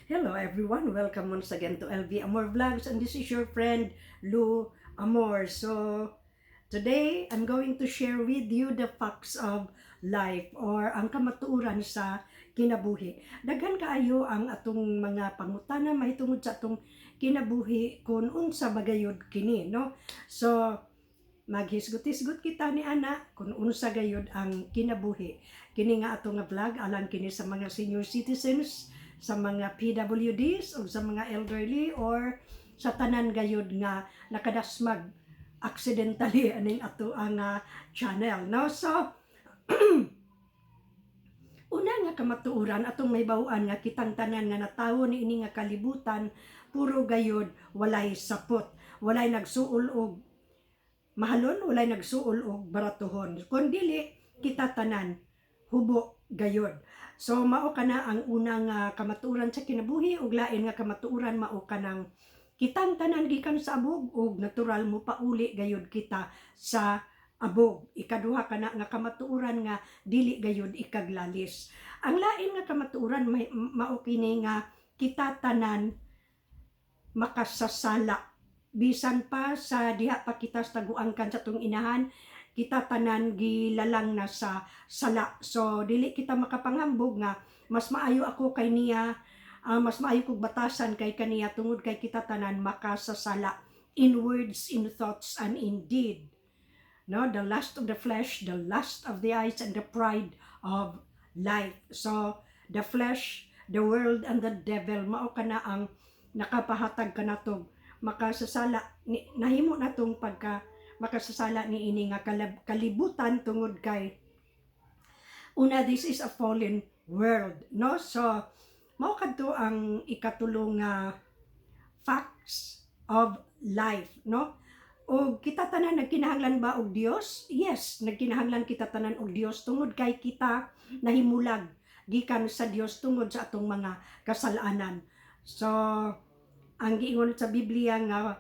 Hello everyone, welcome once again to LV Amor Vlogs, and this is your friend Lou Amor. So today I'm going to share with you the facts of life or ang kamatuoran sa kinabuhi. Daghan kaayo ang atong mga pangutana mahitungod sa atong kinabuhi kung unsa bagayod kini, no? So maghisgot-hisgot kita ni ana kung unsa gayud ang kinabuhi. Kini nga ato nga vlog alang kini sa mga senior citizens, sa mga PWDs o sa mga elderly or sa tanan gayud nga nakadasmag accidentally aning ato ang channel, no? So una nga kamatuoran atong may bawaan nga kitang tanan nga natawo ni ini nga kalibutan puro gayud walay sapot, walay nagsuol og mahalon, walay nagsuol og baratuhon. Kun dili kita tanan hubo gayod. So mao kana ang unang kamatuoran sa kinabuhi ug lain nga kamatuoran mao kanang kitang tanan gikan sa abog ug natural mo pauli gayod kita sa abog. Ikaduha kana nga kamatuoran nga dili gayod ikaglalis. Ang lain nga kamatuoran mao kini nga kita tanan makasasala bisan pa sa diha pa kita taguangkan sa tung inahan, kita tanan gilalang na sa sala. So dili kita makapanghambog nga mas maayo ako kay niya, mas maayo kog batasan kay kaniya tungod kay kita tanan makasasala in words, in thoughts, and in deed. No, the lust of the flesh, the lust of the eyes, and the pride of life. So the flesh, the world, and the devil mao kana ang nakapahatag kanatog makasasala nahimo natong pagka makasasala ni ini nga kalibutan tungod kay una, this is a fallen world, no? So mao kadto ang ikatulong facts of life, no? O kita tanan nagkinahanglan ba og Dios? Yes, nagkinahanglan kita tanan og Dios tungod kay kita nahimulag gikan sa Dios tungod sa atong mga kasalanan. So ang giingon sa Biblia nga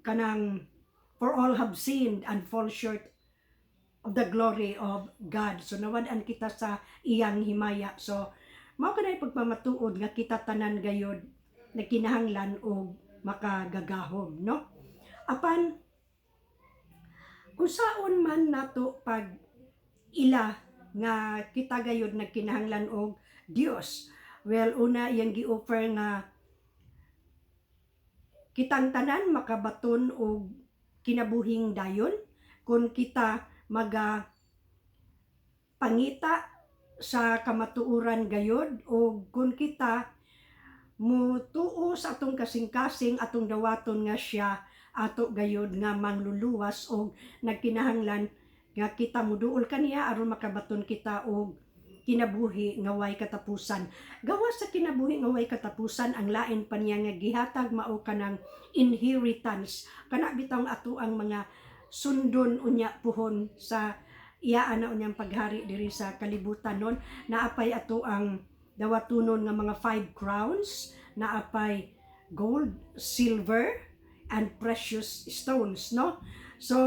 kanang for all have sinned and fall short of the glory of God. So nawad-an kita sa iyang himaya. So mao kanay pagpamatuod nga kita tanan gayod nagkinahanglan og makagagahom, no? Apan usaon man nato pag ila nga kita gayod nagkinahanglan og Dios. Well, una iyang gi-offer nga kitang tanan makabaton og kinabuhing dayon kung kita pangita sa kamatuoran gayod o kung kita mutuo sa atong kasing-kasing atong dawaton nga siya ato gayod nga mangluluwas og nagkinahanglan nga kita muduol kaniya aron makabaton kita og kinabuhi nga way katapusan. Gawas sa kinabuhi nga way katapusan, ang lain pa niya nga gihatag mao kanang inheritance. Kana bitaw ato ang mga sundon unya puhon sa iyaan na unyang paghari diri sa kalibutan nun. Naapay ato ang dawatunon nga mga 5 crowns, naapay gold, silver, and precious stones, no? So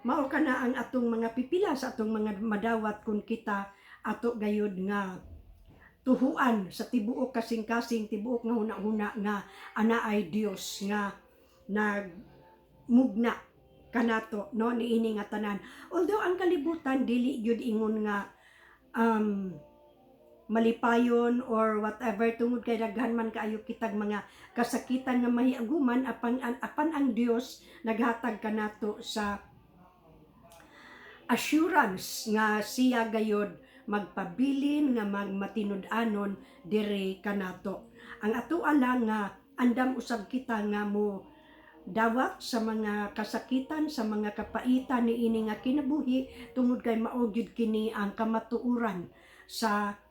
mao kana ang atong mga pipila sa atong mga madawat kung kita ato gayud nga tuhuan sa tibuok kasing-kasing, tibuok nga huna-huna nga ana ay Dios nga nagmugna kanato, no, niini nga tanan. Although ang kalibutan dili gyud ingon nga malipayon or whatever tungod kay daghan man kaayo kitag mga kasakitan nga mahiaguman apan ang Dios naghatag kanato sa assurance nga siya gayod magpabilin nga magmatinud-anon dire kanato. Ang ato lang nga andam usab kita nga mo dawat sa mga kasakitan, sa mga kapaitan ni ini nga kinabuhi tungod kay mao gyud kini ang kamatuoran sa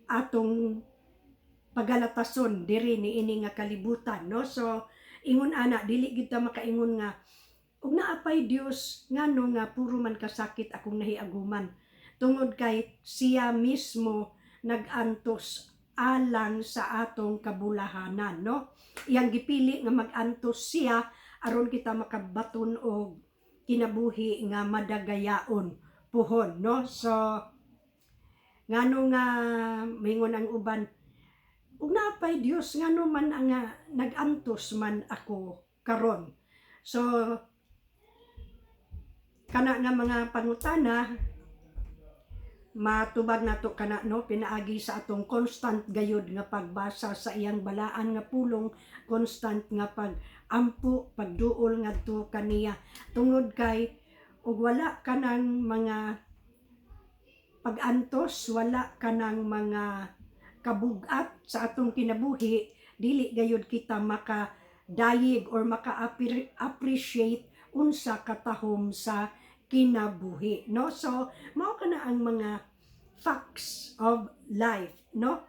atong pagalatason diri ni ini nga kalibutan, no? So ingon ana dili gyud ta makaingon nga ug naapay Dios ngano nga puro man kasakit akong nahiaguman tungod kay siya mismo nagantos alang sa atong kabulahanan, no? Iyang gipili nga magantos siya aron kita makabaton og kinabuhi nga madagayaon puhon, no? So ngano nga mingon ang uban ug napay Dios ngano man ang nagantos man ako karon. So kana nga mga pangutana matubag nato kana no, pinaagi sa atong constant gayud nga pagbasa sa iyang balaan nga pulong, constant nga pag-ampo, pagduol ngadto kaniya, tungod kay ug wala kanang mga pag-antos, wala kanang mga kabug-at sa atong kinabuhi, dili gayud kita makadayeg or maka-appreciate unsa katahom sa kinabuhi, no? So mao kana ang mga facts of life, no?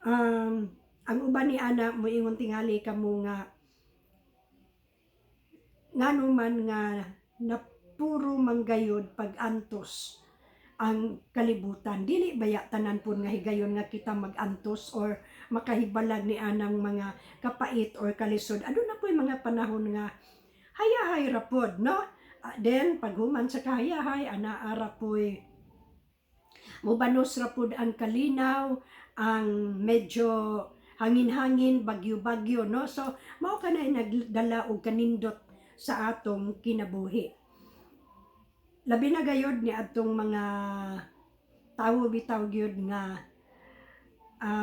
Ang uban ni ana moingon tingali kamo nga ngano man nga na puro manggayod pag-antos ang kalibutan, dili baya tanan pud nga higayon nga kita mag-antos or makahibalag ni anang mga kapait or kalisod. Aduna po'y mga panahon nga hayahay ra pod, no? Then paghuman sa kahayahay anaa ra po'y mubanos ra pod ang kalinaw, ang medyo hangin-hangin, bagyo-bagyo, no? So mao kanay nagdala og kanindot sa atong kinabuhi. Labi na gayod ni atong mga tawo bitaw gyud nga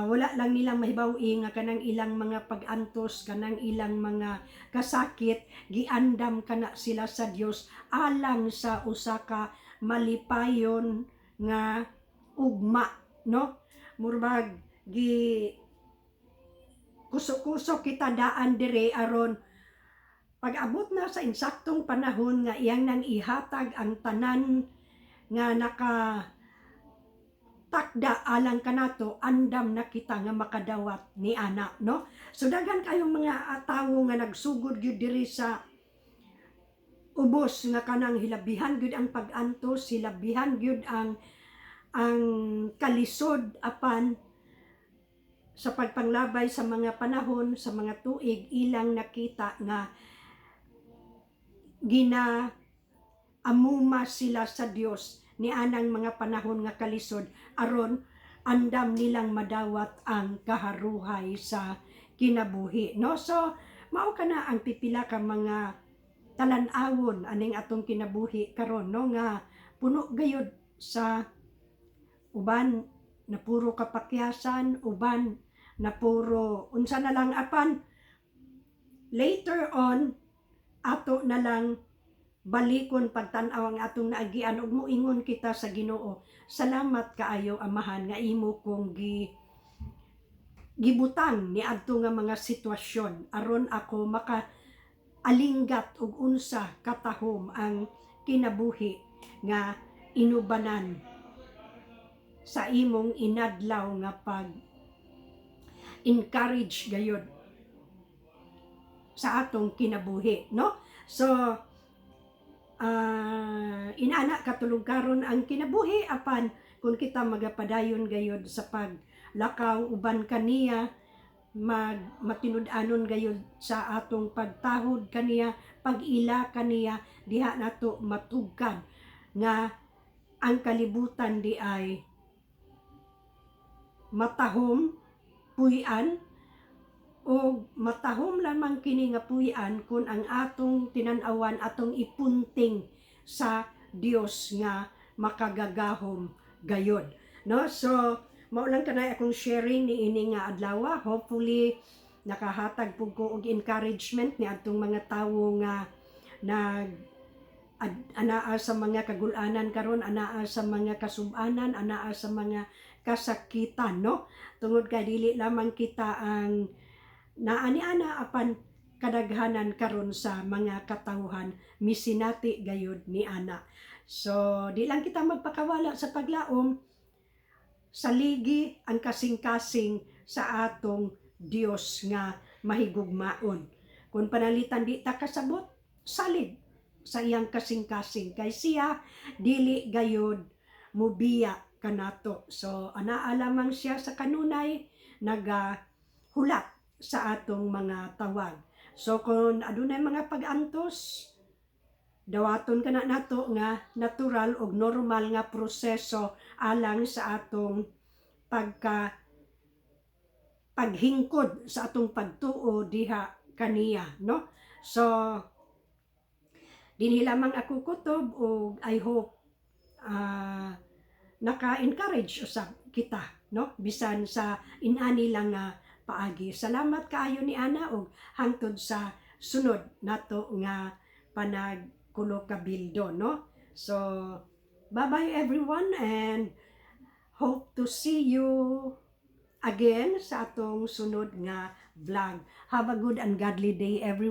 wala lang nilang mahibaw-i nga kanang ilang mga pag-antos, kanang ilang mga kasakit, giandam kana sila sa Dios alang sa usa ka malipayon nga ugma, no? Murag gi kusok-kusok kita daan dire aron pag-abot na sa insaktong panahon nga iyang nang ihatag ang tanan nga takda alang kanato, andam na kita nga makadawat ni ana, no? So daghan kayong mga tawo nga nagsugod gyud diri sa ubos nga kanang hilabihan gyud ang pag-antos, hilabihan gyud ang kalisod apan sa pagpanglabay sa mga panahon, sa mga tuig, ilang nakita nga amuma sila sa Dios ni anang mga panahon nga kalisod aron andam nilang madawat ang kaharuhay sa kinabuhi, no? So mao kana ang pipila ka mga talan-awon aning atong kinabuhi karon, no, nga puno gayud sa uban na puro kapakyasan, uban na puro unsa na lang apan later on ato na lang balikon pagtan-aw ang atong naagian ug moingon kita sa Ginoo, salamat kaayo Amahan nga imo kong gibutang ni adto nga mga sitwasyon aron ako alinggat og unsa katahom ang kinabuhi nga inubanan sa imong inadlaw nga pag-encourage gayud sa atong kinabuhi, no? So inana katulog karon ang kinabuhi apan kung kita magapadayon gayud sa paglakaw uban kaniya matinud-anon gayud sa atong pagtahod kaniya, pag-ila kaniya, diha nato matugkan nga ang kalibutan di ay matahom, puy-an, o matahom lamang kini nga puy-an kung ang atong tinan-awan atong ipunting sa Dios nga makagagahom gayod, no? So mao lang kanay akong sharing ni ini nga adlaw. Hopefully nakahatag pug ko og encouragement ni atong mga tawo nga anaa sa mga kagul-anan karon, anaa sa mga kasub-anan, anaa sa mga kasakitan, no? Tungod kay dili lamang kita ang naani ana apan kadaghanan karon sa mga katawhan misinati gayud ni ana. So di lang kita magpakawala sa paglaom, saligi ang kasing-kasing sa atong Dios nga mahigugmaon. Kung panalitan di ta kasabot, salid sa iyang kasing-kasing kay siya dili gayud mubiya kanato. So anaa lamang siya sa kanunay nagahulat sa atong mga tawag. So kung adunay mga pag-antos, dawaton kana nato nga natural og normal nga proseso alang sa atong paghingkod sa atong pagtuo diha kaniya, no? So dinhi lamang ako kutob, ug I hope naka-encourage usab kita, no? Bisan sa inani lang nga paagi. Salamat kaayo ni Ana, ug hangtod sa sunod nato nga panagkulo ka bildo, no? So bye-bye everyone, and hope to see you again sa atong sunod nga vlog. Have a good and godly day everyone.